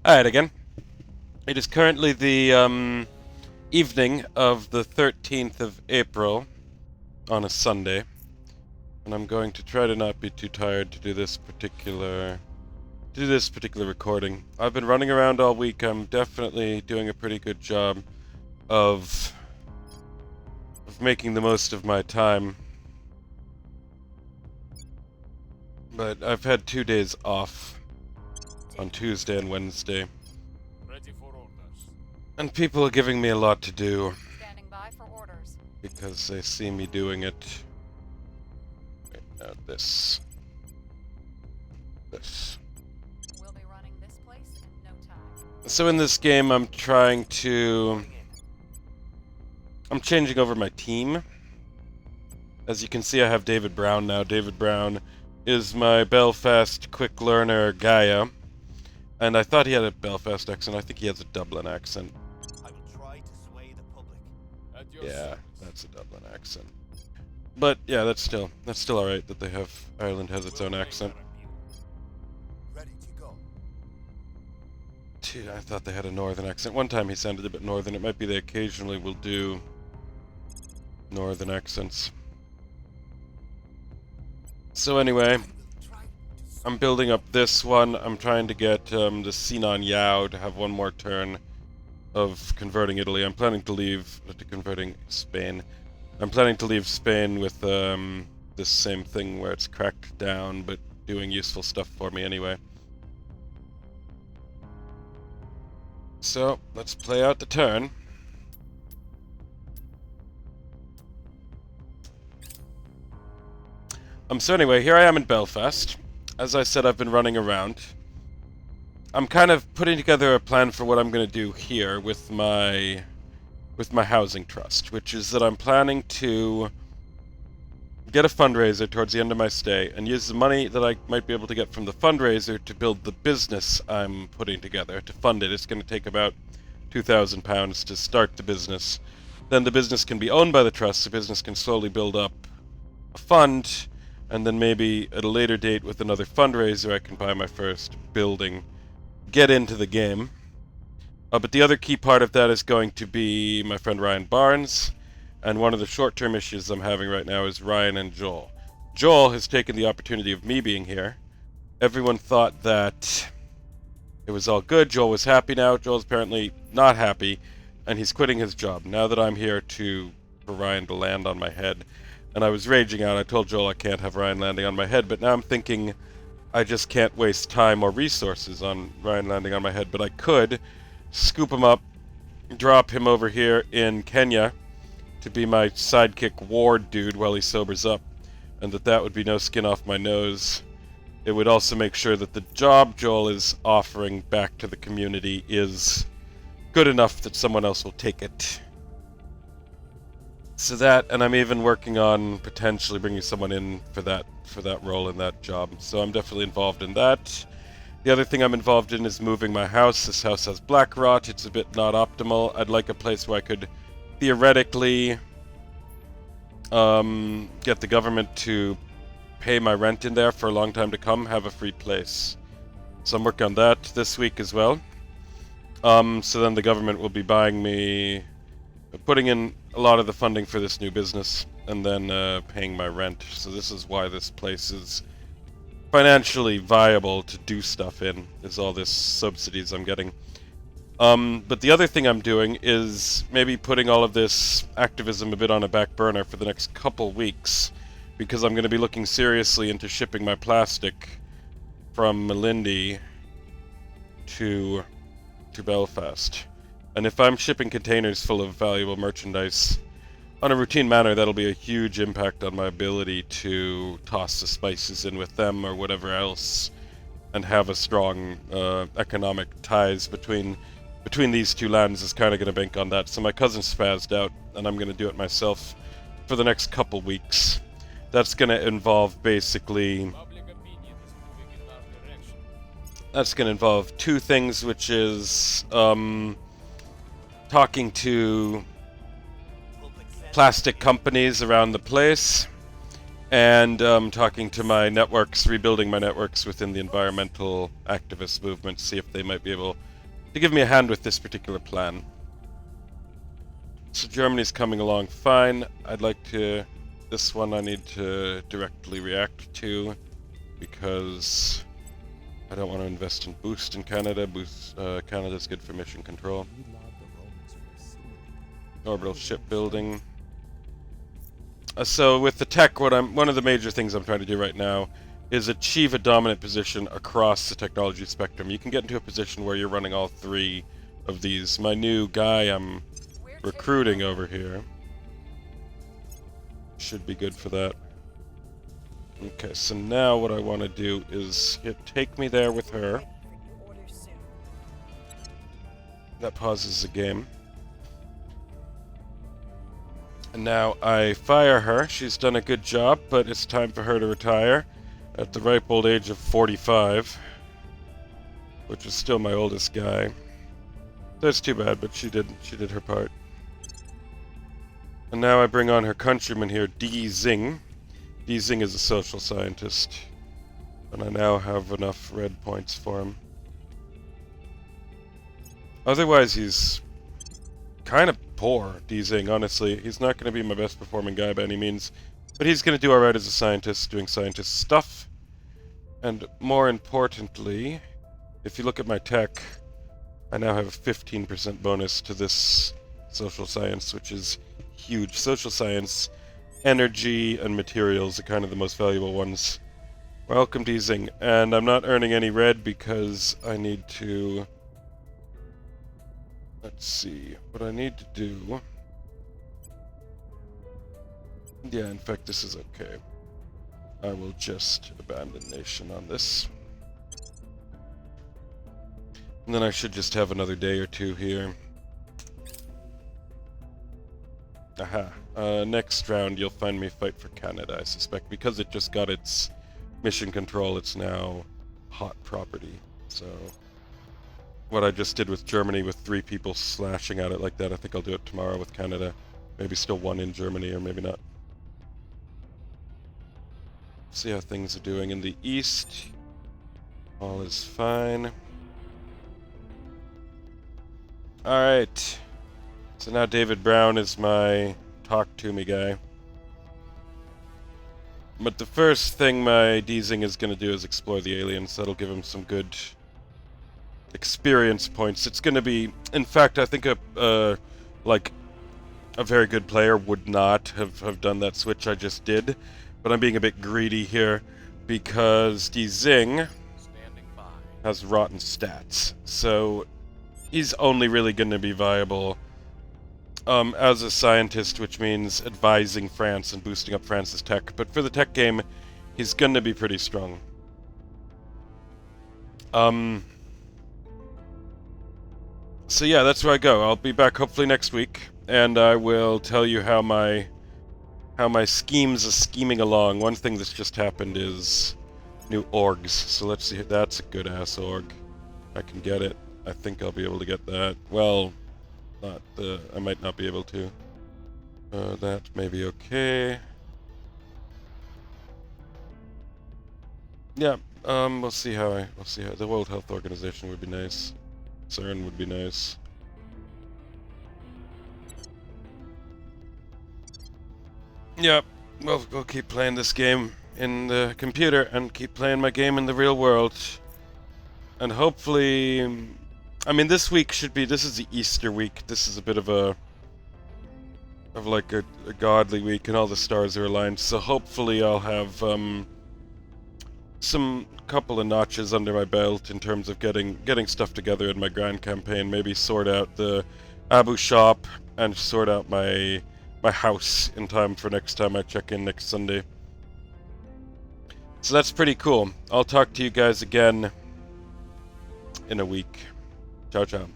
Alright, again. It is currently the evening of the 13th of April on a Sunday, and I'm going to try to not be too tired to do this particular recording. I've been running around all week. I'm definitely doing a pretty good job of making the most of my time. But I've had 2 days off on Tuesday and Wednesday. Ready for orders. And people are giving me a lot to do Standing by for orders. because they see me doing it. Wait, no, this. We'll be running this place in no time. So in this game, I'm changing over my team. As you can see, I have David Brown now. David Brown is my Belfast quick learner Gaia. And I thought he had a Belfast accent. I think he has a Dublin accent. I will try to sway the public. At your Yeah, service. that's a Dublin accent. But yeah, that's still alright that Ireland has its own accent. Ready to go. I thought they had a northern accent. One time he sounded a bit northern. It might be they occasionally will do northern accents. So anyway, I'm building up this one. I'm trying to get the Sinan Yao to have one more turn of converting Italy. I'm planning to leave converting Spain. I'm planning to leave Spain with this same thing where it's cracked down, but doing useful stuff for me anyway. So let's play out the turn. So anyway, here I am in Belfast. As I said, I've been running around. I'm kind of putting together a plan for what I'm going to do here with my housing trust, which is that I'm planning to get a fundraiser towards the end of my stay and use the money that I might be able to get from the fundraiser to build the business I'm putting together, to fund it. It's going to take about £2,000 to start the business. Then the business can be owned by the trust. The business can slowly build up a fund, and then maybe at a later date with another fundraiser I can buy my first building, get into the game. But the other key part of that is going to be my friend Ryan Barnes, and one of the short-term issues I'm having right now is Ryan and Joel. Joel has taken the opportunity of me being here. Everyone thought that it was all good. Joel was happy now. Joel's apparently not happy, and he's quitting his job. Now that I'm here for Ryan to land on my head, and I was raging out. I told Joel I can't have Ryan landing on my head, but now I'm thinking I just can't waste time or resources on Ryan landing on my head, but I could scoop him up, drop him over here in Kenya to be my sidekick ward dude while he sobers up, and that would be no skin off my nose. It would also make sure that the job Joel is offering back to the community is good enough that someone else will take it. So that, and I'm even working on potentially bringing someone in for that role in that job. So I'm definitely involved in that. The other thing I'm involved in is moving my house. This house has black rot. It's a bit not optimal. I'd like a place where I could theoretically get the government to pay my rent in there for a long time to come, have a free place. So I'm working on that this week as well. So then the government will be putting in a lot of the funding for this new business, and then paying my rent. So this is why this place is financially viable to do stuff in, is all this subsidies I'm getting. But the other thing I'm doing is maybe putting all of this activism a bit on a back burner for the next couple weeks, because I'm going to be looking seriously into shipping my plastic from Malindi to Belfast. And if I'm shipping containers full of valuable merchandise on a routine manner, that'll be a huge impact on my ability to toss the spices in with them or whatever else, and have a strong economic ties between these two lands is kind of going to bank on that. So my cousin spazzed out, and I'm going to do it myself for the next couple weeks. That's going to involve basically... Public opinion is moving in our direction. That's going to involve two things, which is talking to plastic companies around the place, and talking to my networks, rebuilding my networks within the environmental activist movement, see if they might be able give me a hand with this particular plan. So Germany's coming along fine. I'd like to... This one I need to directly react to, because I don't want to invest in boost in Canada. Canada's good for mission control. Orbital shipbuilding. So with the tech, one of the major things I'm trying to do right now is achieve a dominant position across the technology spectrum. You can get into a position where you're running all three of these. My new guy I'm recruiting over here should be good for that. Okay, so now what I want to do is take me there with her. That pauses the game. And now I fire her. She's done a good job, but it's time for her to retire at the ripe old age of 45, which is still my oldest guy. That's too bad, but she did her part. And now I bring on her countryman here, Di Xing. Di Xing is a social scientist, and I now have enough red points for him. Otherwise, he's kind of poor, Di Xing, honestly. He's not going to be my best performing guy by any means, but he's going to do alright as a scientist, doing scientist stuff. And more importantly, if you look at my tech, I now have a 15% bonus to this social science, which is huge. Social science, energy, and materials are kind of the most valuable ones. Welcome, Di Xing. And I'm not earning any red because I need to... Let's see, what I need to do... Yeah, in fact, this is okay. I will just abandon nation on this. And then I should just have another day or two here. Aha. Next round you'll find me fight for Canada, I suspect. Because it just got its mission control, it's now hot property. So... what I just did with Germany with 3 people slashing at it like that, I think I'll do it tomorrow with Canada. Maybe still 1 in Germany, or maybe not. See how things are doing in the east. All is fine. Alright. So now David Brown is my talk-to-me guy. But the first thing my Di Xing is going to do is explore the aliens. That'll give him some good experience points. It's going to be... In fact, I think a very good player would not have done that switch I just did. But I'm being a bit greedy here because Di Xing has rotten stats. So he's only really going to be viable as a scientist, which means advising France and boosting up France's tech. But for the tech game, he's going to be pretty strong. So yeah, that's where I go. I'll be back hopefully next week, and I will tell you how my schemes are scheming along. One thing that's just happened is new orgs. So let's see. That's a good ass org. I can get it. I think I'll be able to get that. Well, not the. I might not be able to. That may be okay. Yeah. We'll see how the World Health Organization would be nice. CERN would be nice. Yeah, we'll keep playing this game in the computer and keep playing my game in the real world. And hopefully... I mean, this week should be... This is the Easter week. This is a bit of a godly week, and all the stars are aligned. So hopefully I'll have some couple of notches under my belt in terms of getting stuff together in my grand campaign. Maybe sort out the Abu shop and sort out my house in time for next time I check in next Sunday. So that's pretty cool. I'll talk to you guys again in a week. Ciao, ciao.